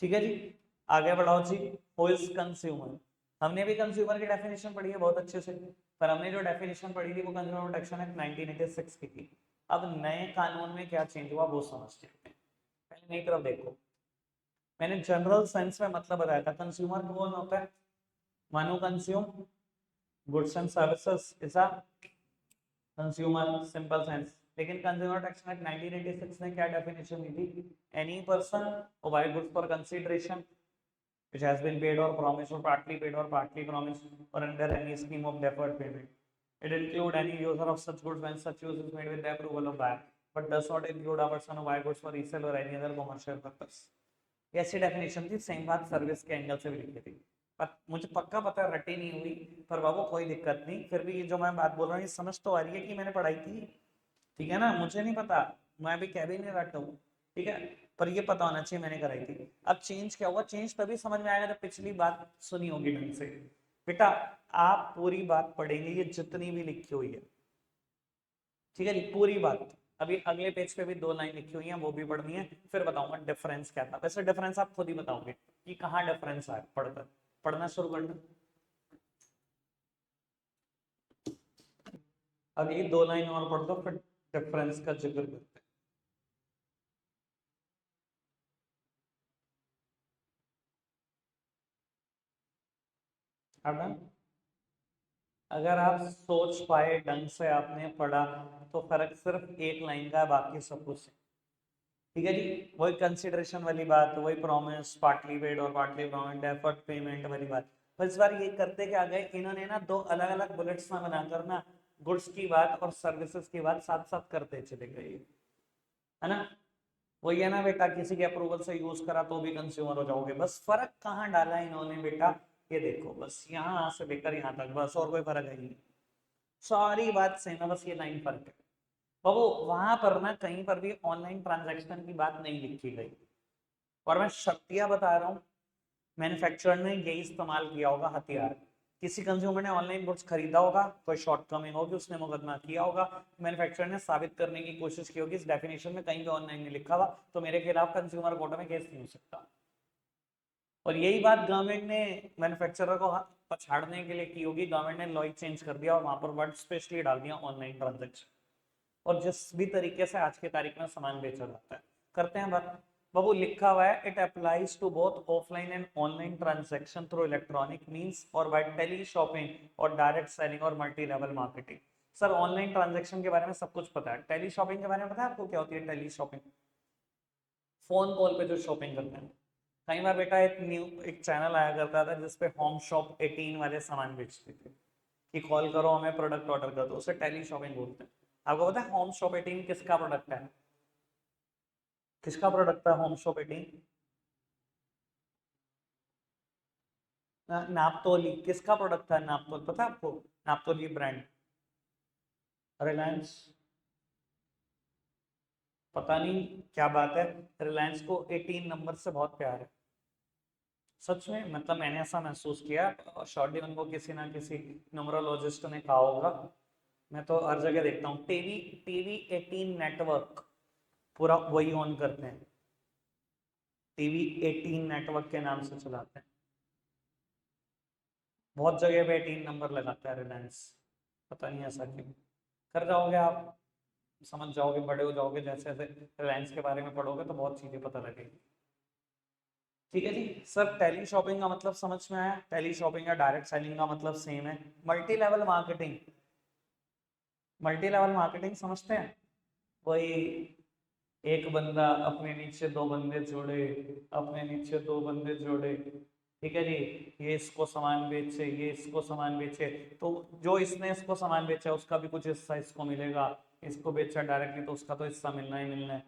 ठीक है जी, आगे बढ़ाओ जी। हु इज कंज्यूमर, हमने भी कंज्यूमर की डेफिनेशन पढ़ी है बहुत अच्छे से, पर हमने जो डेफिनेशन पढ़ी थी वो कंज्यूमर प्रोटेक्शन एक्ट 1986 की थी। अब नए कानून में क्या चेंज हुआ वो समझते हैं। पहले मेरी तरफ देखो, मैंने जनरल सेंस में मतलब बताया था कंज्यूमर कौन होता है, मानो consume goods and services is a consumer, simple sense. लेकिन कंज्यूमर प्रोटेक्शन एक्ट 1986 ने क्या डेफिनेशन दी थी, any person who buy goods for consideration which has been paid or promised or partly promised or under any scheme of deferred payment. It include any user of such goods when such use is made with the approval of buyer, but does not include a person who buy goods for resale or any other commercial purpose. ऐसी definition थी, same बात service के angle से भी लिखी थी, पर मुझे पक्का पता है रटी नहीं हुई, पर बाबू कोई दिक्कत नहीं, फिर भी ये जो मैं बात बोल रहा हूँ ये समझ तो आ रही है कि मैंने पढ़ाई थी। ठीक है ना, मुझे नहीं पता, मैं भी कह भी नहीं रहा हूँ। ठीक है, पर ये पता होना चाहिए मैंने कराई थी। अब चेंज क्या हुआ, चेंज तभी समझ में आएगा जब पिछली बात सुनी होगी ढंग से। बेटा आप पूरी बात पढ़ेंगे, ये जितनी भी लिखी हुई है, ठीक है जी, पूरी बात। अभी अगले पेज पे भी 2 लाइन लिखी हुई हैं, वो भी पढ़नी है, फिर बताऊंगा डिफरेंस क्या था। वैसे डिफरेंस आप खुद ही बताओगे कि कहाँ डिफरेंस है, पढ़कर पढ़ना शुरू करना। अगली 2 लाइन और पढ़ दो, फिर डिफरेंस का जिक्र करते हैं। अब अगर आप सोच पाए ढंग से आपने पढ़ा, तो फर्क सिर्फ एक लाइन का है, बाकी सब कुछ। ठीक है जी, वही कंसिडरेशन वाली बात, वही प्रॉमिस, पार्टली पेड और पार्टली प्रॉमिस्ड, एफर्ट पेमेंट वाली बात। पर इस बार ये करते क्या गए इन्होंने ना, दो अलग अलग बुलेट्स ना बनाकर ना, गुड्स की बात और सर्विसेज की बात साथ साथ करते चले गए, है ना। वही है ना बेटा, किसी के अप्रूवल से यूज करा तो भी कंज्यूमर हो जाओगे। बस फर्क कहाँ डाला इन्होंने बेटा, ये देखो, बस यहाँ से लेकर यहाँ तक, बस और कोई फर्क है ही नहीं, सारी बात सेम है, बस ये लाइन फर्क है। बाबू वहां पर ना कहीं पर भी ऑनलाइन ट्रांजैक्शन की बात नहीं लिखी गई, और मैं शक्तियां बता रहा हूँ, मैन्युफैक्चरर ने यही इस्तेमाल किया होगा हथियार। किसी कंज्यूमर ने ऑनलाइन गुड्स खरीदा होगा, कोई शॉर्टकमिंग होगी, उसने मुकदमा किया होगा, मैन्युफैक्चरर ने साबित करने की कोशिश की होगी इस डेफिनेशन में कहीं भी ऑनलाइन नहीं लिखा हुआ, तो मेरे खिलाफ कंज्यूमर कोर्ट में केस नहीं हो सकता। और यही बात गवर्नमेंट ने मैन्युफैक्चरर को पछाड़ने के लिए की होगी, गवर्नमेंट ने लॉ चेंज कर दिया और वहां पर वर्ड स्पेशली डाल दिया ऑनलाइन ट्रांजेक्शन। और जिस भी तरीके से आज की तारीख में सामान बेचा जाता है, करते हैं बात। बाबू लिखा हुआ है, it applies to both offline and online transaction through electronic means और बाय टेली शॉपिंग और डायरेक्ट सेलिंग और multi level marketing. Sir online transaction के बारे में सब कुछ पता है, टेली शॉपिंग के बारे में पता है आपको क्या होती है टेली शॉपिंग? फोन कॉल पे जो शॉपिंग करते हैं। कई बार बेटा एक चैनल आया करता था जिसपे होम शॉप 18 वाले सामान बेचते थे, कि कॉल करो हमें प्रोडक्ट ऑर्डर कर दो, उसे टेली शॉपिंग बोलते हैं। आपको पता है होम शॉप 18 किसका प्रोडक्ट है? किसका प्रोडक्ट है होम शॉप 18? नापतोली किसका प्रोडक्ट था? नापतोल, पता है आपको? नापतोली ब्रांड, रिलायंस। पता नहीं क्या बात है, रिलायंस को 18 नंबर से बहुत प्यार है, सच में, मतलब मैंने ऐसा महसूस किया, शॉर्टली उनको किसी ना किसी न्यूमरोलॉजिस्ट ने कहा होगा। मैं तो हर जगह देखता हूँ, टीवी टीवी 18 नेटवर्क पूरा वही ऑन करते हैं, टीवी 18 नेटवर्क के नाम से चलाते हैं, बहुत जगह पे 18 नंबर लगाता है रिलायंस, पता नहीं ऐसा क्यों। कर जाओगे आप, समझ जाओगे, बड़े हो जाओगे, जैसे जैसे रिलायंस के बारे में पढ़ोगे तो बहुत चीजें पता लगेगी। ठीक है जी सर, टेली शॉपिंग का मतलब समझ में आया? टेली शॉपिंग या डायरेक्ट सेलिंग का मतलब सेम है। Multi level marketing, multi level marketing समझते हैं? कोई एक बंदा अपने नीचे दो बंदे जोड़े, अपने नीचे दो बंदे जोड़े, ठीक है जी, ये इसको सामान बेचे, ये इसको सामान बेचे, तो जो इसने इसको सामान बेचा उसका भी कुछ हिस्सा इसको मिलेगा, इसको बेचा डायरेक्टली तो उसका तो हिस्सा मिलना ही मिलना है।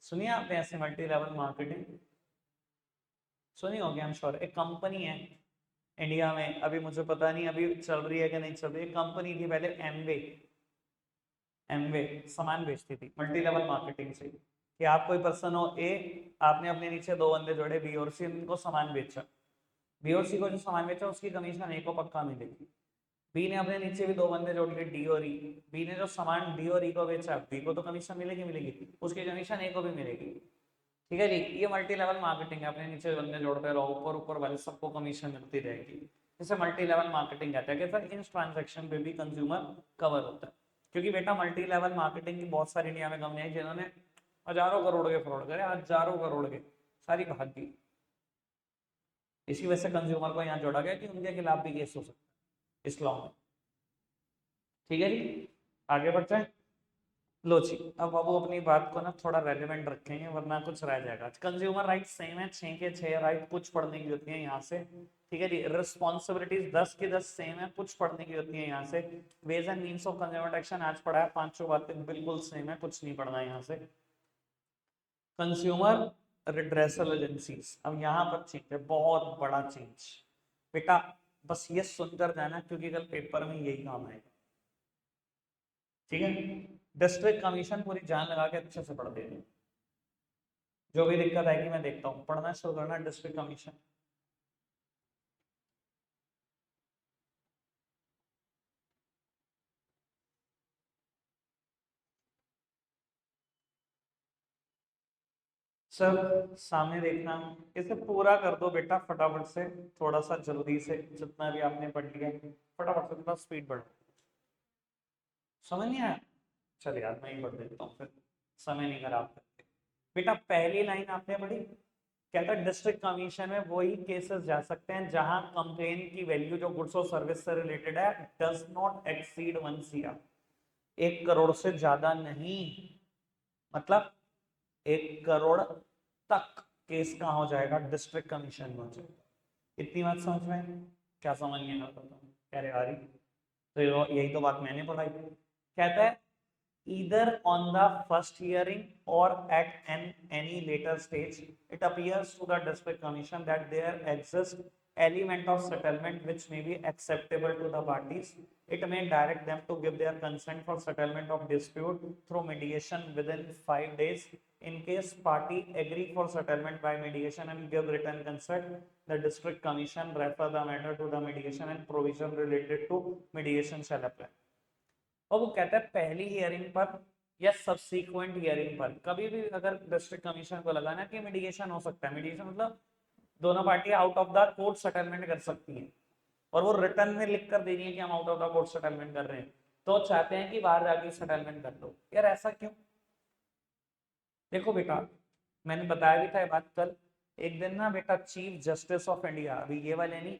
सुनिए आपने ऐसे मल्टी लेवल मार्केटिंग सुनी होगी, आई एम श्योर। एक कंपनी है इंडिया में, अभी मुझे पता नहीं अभी चल रही है कि नहीं चल रही है, कंपनी थी पहले एमवे, एमवे सामान बेचती थी मल्टी लेवल मार्केटिंग से। कि आप कोई पर्सन हो ए, आपने अपने नीचे दो बंदे जोड़े बी और सी, उनको सामान बेचा, बी और सी को जो सामान बेचा उसकी कमीशन ए को पक्का मिलेगी। बी ने अपने नीचे भी दो बंदे जोड़ लिए डी और ई, बी ने जो सामान डी और ई को बेचा, बी को तो कमीशन मिलेगी मिलेगी, उसकी कमीशन ए को भी मिलेगी। ठीक है जी, ये मल्टी लेवल मार्केटिंग है, अपने नीचे बंदे जोड़ते रहो, ऊपर ऊपर वाले सबको कमीशन मिलती रहेगी, इसे मल्टी लेवल मार्केटिंग कहते हैं। कि इन ट्रांजैक्शन पे भी कंज्यूमर कवर होता है, क्योंकि बेटा मल्टी लेवल मार्केटिंग की बहुत सारी इंडिया में कंपनियां जिन्होंने हजारों करोड़ के फ्रॉड करे, हजारों करोड़ के, सारी भाग गई। इसी वजह से कंज्यूमर को यहाँ जोड़ा गया कि उनके खिलाफ भी केस हो सकता है इस लॉ में। ठीक है जी, आगे बढ़ते हैं। लो जी, अब बाबू अपनी बात को ना थोड़ा रेलिवेंट रखेंगे वरना कुछ रह जाएगा। कंज्यूमर राइट्स सेम है, 6 के 6 राइट, कुछ पढ़ने की होती है यहाँ से। ठीक है जी, रिस्पॉन्सिबिलिटीज 10 की 10 सेम है, कुछ पढ़ने की होती है यहाँ से। Ways and means of consumer protection आज पढ़ा है, पांचों बातें बिल्कुल सेम है, कुछ नहीं पढ़ना है यहाँ से। कंज्यूमर रिड्रेसल एजेंसीज, अब यहाँ पर चेंज है, बहुत बड़ा चेंज बेटा, बस ये सुनकर जाना क्योंकि कल पेपर में यही काम आएगा। ठीक है, डिस्ट्रिक्ट कमीशन पूरी जान लगा के अच्छे से पढ़ देना, जो भी दिक्कत आएगी मैं देखता हूँ, पढ़ना शुरू करना डिस्ट्रिक्ट कमीशन। सर सामने देखना, इसे पूरा कर दो बेटा फटाफट से, थोड़ा सा जल्दी से, जितना भी आपने पढ़ लिया फटाफट से, थोड़ा स्पीड बढ़, समझ नहीं आया? चलिए यार मैं ही पढ़ देता हूँ फिर, समय नहीं खराब करते। बेटा पहली लाइन आपने पढ़ी, कहता है डिस्ट्रिक्ट कमीशन में वही केसेस जा सकते हैं जहां कंप्लेन की वैल्यू जो गुड्स और सर्विस से रिलेटेड है does not exceed 1 CR, 1 crore से ज्यादा नहीं, मतलब 1 करोड़ तक केस कहाँ हो जाएगा, डिस्ट्रिक्ट कमीशन में हो जाएगा। इतनी बात समझ में? क्या समझ नहीं आ रहा? कह रहे आ रही, तो यही तो बात मैंने पढ़ाई। कहता है either on the first hearing or at any later stage, it appears to the district commission that there exists element of settlement which may be acceptable to the parties. It may direct them to give their consent for settlement of dispute through mediation within 5 days. In case party agree for settlement by mediation and give written consent, the district commission refer the matter to the mediation and provision related to mediation shall apply. और वो कहता है पहली hearing पर या subsequent hearing पर कभी भी अगर डिस्ट्रिक्ट कमीशन को लगा ना कि मीडिएशन हो सकता है, मीडिएशन मतलब दोनों party out of the court settlement कर सकती हैं, और वो रिटर्न में लिख कर दे रही है कि हम out of the court settlement कर रहे हैं, तो चाहते हैं कि बाहर जाके सेटलमेंट कर लो। यार ऐसा क्यों? देखो बेटा, मैंने बताया भी था ये बात कल, एक दिन ना बेटा चीफ जस्टिस ऑफ इंडिया, अभी ये वाले नहीं,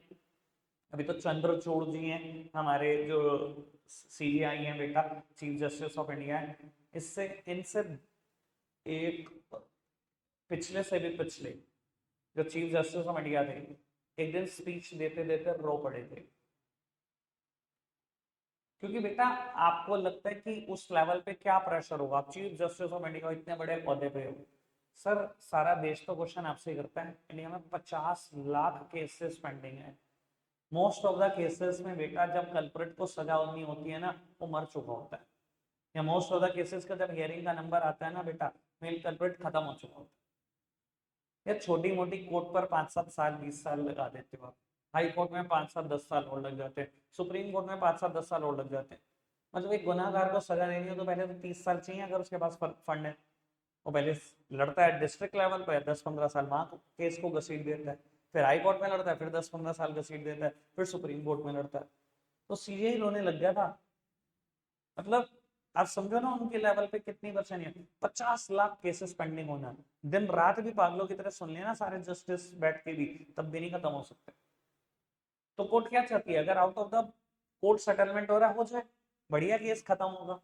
अभी तो चंद्रचूड़ जी हैं हमारे जो सीजीआई हैं बेटा, चीफ जस्टिस ऑफ इंडिया है, इससे इनसे एक पिछले से भी पिछले जो चीफ जस्टिस ऑफ इंडिया थे, एक दिन स्पीच देते देते रो पड़े थे, क्योंकि बेटा आपको लगता है कि उस लेवल पे क्या प्रेशर होगा, आप चीफ जस्टिस ऑफ इंडिया इतने बड़े पौधे पे हो। सर सारा देश तो क्वेश्चन आपसे करता है, इंडिया में 50 लाख केसेस पेंडिंग है, मोस्ट ऑफ द केसेस में बेटा जब कल्प्रिट को सजा होनी होती है ना वो मर चुका होता है, या मोस्ट ऑफ द केसेस का जब हियरिंग का नंबर आता है ना बेटा मेल कल्प्रिट खत्म हो चुका होता है। या छोटी मोटी कोर्ट पर 5-7 साल 20 साल लगा देते हो आप, हाई कोर्ट में 5-7-10 साल और लग जाते हैं, सुप्रीम कोर्ट में 5-7-10 साल और लग जाते हैं। मतलब एक गुनाहगार को सजा देनी हो तो पहले तो 30 साल चाहिए, अगर उसके पास फंड है, वो पहले लड़ता है डिस्ट्रिक्ट लेवल पर 10-15 साल वहां केस को घसीट देता है, फिर हाई कोर्ट में लड़ता है, फिर 10-15 साल घसीट देता है, फिर सुप्रीम कोर्ट में लड़ता है, तो सीजे ही रोने लग गया था। मतलब आप समझो ना उनके लेवल पे कितनी परेशानी है, 50 लाख केसेस पेंडिंग होना, दिन रात भी पागलों की तरह सुन लेना सारे जस्टिस बैठ के भी, तब भी नहीं खत्म हो सकते। तो कोर्ट क्या चाहती है, अगर out of the court settlement हो रहा हो जाए, बढ़िया केस खत्म होगा।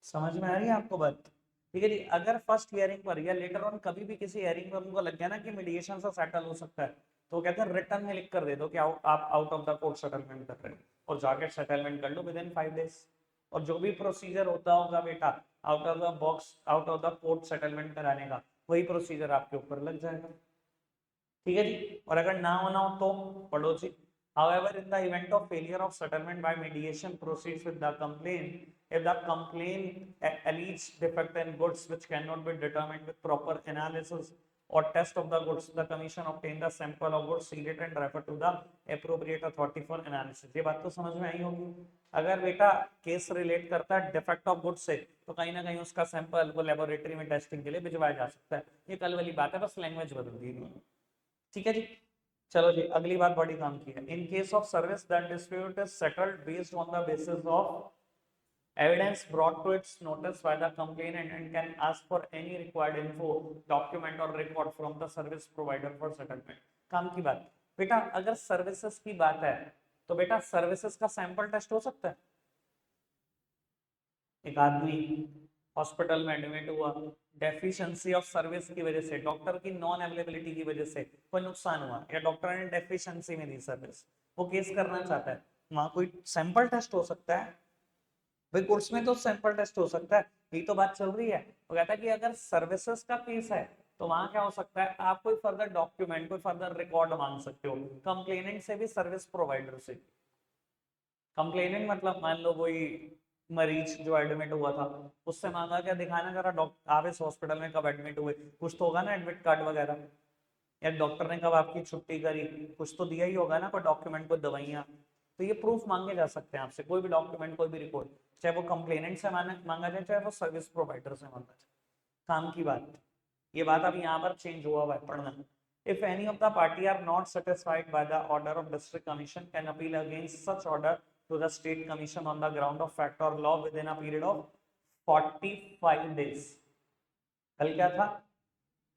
समझ में आ रही है आपको बात? ठीक है जी, अगर फर्स्ट हियरिंग पर या लेटर ऑन कभी भी किसी हियरिंग पर उनको लग गया ना कि मीडिएशन से सेटल हो सकता है, तो कहते हैं रिटर्न में लिख कर दे दो कि आप out of the court settlement कर रहे हो, और जाके सेटलमेंट कर लो विद इन 5 डेज, और जो भी प्रोसीजर होता होगा बेटा out of the box out of the court settlement कराने का, वही प्रोसीजर आपके ऊपर लग जाएगा। ठीक है जी, और अगर ना होना हो तो पढ़ो जी, However, in the event of failure of settlement by mediation proceeds with the complaint, if the complaint alleges defect in goods which cannot be determined with proper analysis or test of the goods, the commission obtain the sample of goods, seal it and refer to the appropriate authority for analysis. ये बात तो समझ में आई होगी। अगर बेटा case relate करता है डिफेक्ट ऑफ गुड्स से, तो कहीं ना कहीं उसका सैंपल को लेबोरेटरी में टेस्टिंग के लिए भिजवाया जा सकता है। ये कल वाली बात है, बस लैंग्वेज बदल दी है। ठीक है जी, चलो जी अगली बात बड़ी काम की है। In case of service that dispute is settled based on the basis of evidence brought to its notice by the complainant and can ask for any required info, document or record from the service provider for settlement। काम की बात बेटा, अगर services की बात है तो बेटा सर्विसेज का सैंपल टेस्ट हो सकता है। एक आदमी हॉस्पिटल में एडमिट हुआ, डेफिशिएंसी ऑफ सर्विस की वजह से, डॉक्टर की नॉन अवेलेबिलिटी की वजह से कोई नुकसान हुआ, या डॉक्टर ने डेफिशिएंसी में दी सर्विस, वो केस करना चाहता है, वहां कोई सैंपल टेस्ट हो सकता है भाई। कोर्स में तो सैंपल टेस्ट हो सकता है, यही तो बात चल रही है। वो कहता है कि अगर सर्विसेज का केस है तो वहां क्या हो सकता है, आप कोई फर्दर डॉक्यूमेंट, कोई फर्दर रिकॉर्ड मांग सकते हो कंप्लेनेंट से भी, सर्विस प्रोवाइडर से। कंप्लेनेंट मतलब मान लो कोई मरीज जो एडमिट हुआ था, उससे मांगा क्या, दिखाना जरा डॉक्टर आप इस हॉस्पिटल में कब एडमिट हुए, कुछ तो होगा ना एडमिट कार्ड वगैरह, या डॉक्टर ने कब आपकी छुट्टी करी, कुछ तो दिया ही होगा ना, कोई डॉक्यूमेंट, कोई दवाइयाँ। तो ये प्रूफ मांगे जा सकते हैं आपसे, कोई भी डॉक्यूमेंट, कोई भी रिपोर्ट, चाहे वो कंप्लेनेंट से मांगा जाए, चाहे वो सर्विस प्रोवाइडर से मांगा जाए। काम की बात, ये बात अब यहाँ पर चेंज हुआ हुआ है, पढ़ना। If any of the party are not satisfied by the order of district commission, can appeal against such order to the state commission on the ground of fact or law within a period of 45 days। कल क्या था,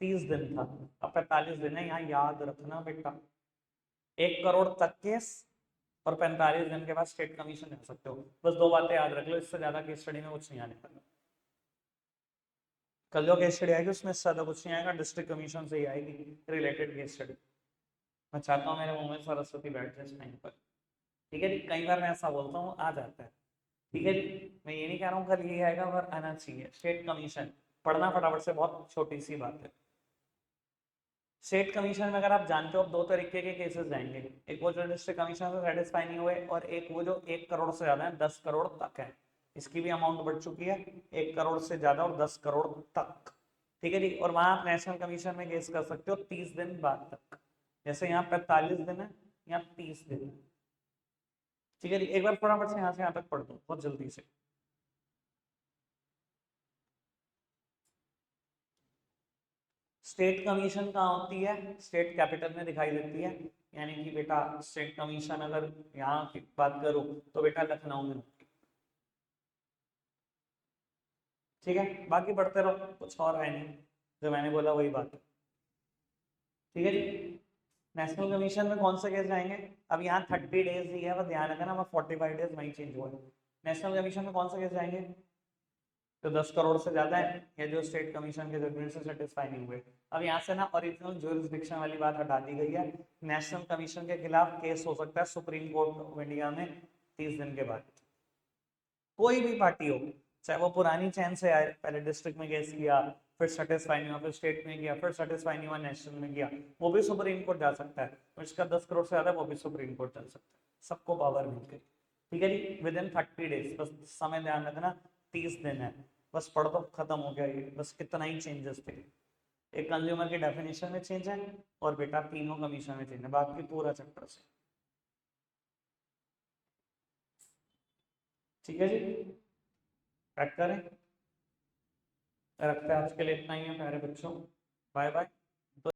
30 दिन था, अब 45 दिन है, यहाँ याद रखना बेटा। 1 करोड़ तक केस और 45 दिन के बाद स्टेट कमीशन जा सकते हो। बस 2 बातें याद रख लो, इससे ज्यादा केस स्टडी में कुछ नहीं आने वाला। कल जो केस स्टडी आएगी उसमें ज्यादा कुछ नहीं आएगा, डिस्ट्रिक्ट कमीशन से ही आएगी रिलेटेड केस स्टडी। मैं चाहता हूँ मेरे मुंह में सरस्वती बैठ जाए इस टाइम पर। ठीक है जी, कई बार मैं ऐसा बोलता हूँ आ जाता है। ठीक है जी, मैं ये नहीं कह रहा हूँ कल ये आएगा और आना चाहिए। स्टेट कमीशन पढ़ना फटाफट से, बहुत छोटी सी बात है। स्टेट कमीशन में अगर आप जानते हो, 2 तरीके के केसेस जाएंगे, एक वो जो डिस्ट्रिक्ट कमीशन से सेटिस्फाई नहीं हुए, और एक वो जो 1 करोड़ से ज्यादा है, 10 करोड़ तक है। इसकी भी अमाउंट बढ़ चुकी है, 1 करोड़ से ज्यादा और 10 करोड़ तक। ठीक है जी, और वहां आप नेशनल कमीशन में केस कर सकते हो 30 दिन बाद तक। जैसे यहाँ 45 दिन है, यहाँ 30 दिन है। ठीक है जी, एक बार फटाफट से यहाँ से यहाँ तक पढ़ दो बहुत जल्दी से। स्टेट कमीशन कहाँ होती है, स्टेट कैपिटल में दिखाई देती है। यानी कि बेटा स्टेट कमीशन अगर यहाँ की बात करो तो बेटा लखनऊ में। ठीक है, बाकी पढ़ते रहो, कुछ और है नहीं, जो मैंने बोला वही बात है। ठीक है जी, नेशनल कमीशन में कौन से केस जाएंगे, अब यहाँ 30 डेज ही है, बस ध्यान रखना, मैं 45 डेज वहीं चेंज हुआ है। नेशनल कमीशन में कौन से केस जाएंगे, तो 10 करोड़ से ज्यादा है, या जो स्टेट कमीशन के जजमेंट से सेटिस्फाई नहीं हुए। अब यहाँ से ना ओरिजिनल ज्यूरिसडिक्शन वाली बात हटा दी गई है। नेशनल कमीशन के खिलाफ केस हो सकता है सुप्रीम कोर्ट ऑफ इंडिया में 30 दिन के बाद। कोई भी पार्टी हो, चाहे वो पुरानी चैन से आए, पहले डिस्ट्रिक्ट में केस किया, फिर सेटिस्फाई नहीं हुआ, फिर स्टेट में किया, फिर सेटिस्फाई नहीं हुआ, नेशनल में किया, वो भी सुप्रीम कोर्ट जा सकता है। तो इसका 10 करोड़ से ज्यादा वो भी सुप्रीम कोर्ट चल सकता है, सबको पावर मिल गई। ठीक है जी, विद इन 30 डेज, बस समय ध्यान रखना 30 दिन है, बस पढ़ दो, खत्म हो गया ये, बस कितना ही चेंजेस थे। एक कंज्यूमर की डेफिनेशन में चेंज है, और बेटा तीनों कमीशन में चेंज है, बाकी पूरा चैप्टर से। ठीक है जी, पैक करें, रखते हैं आज के लिए इतना ही है प्यारे बच्चों, बाय बाय।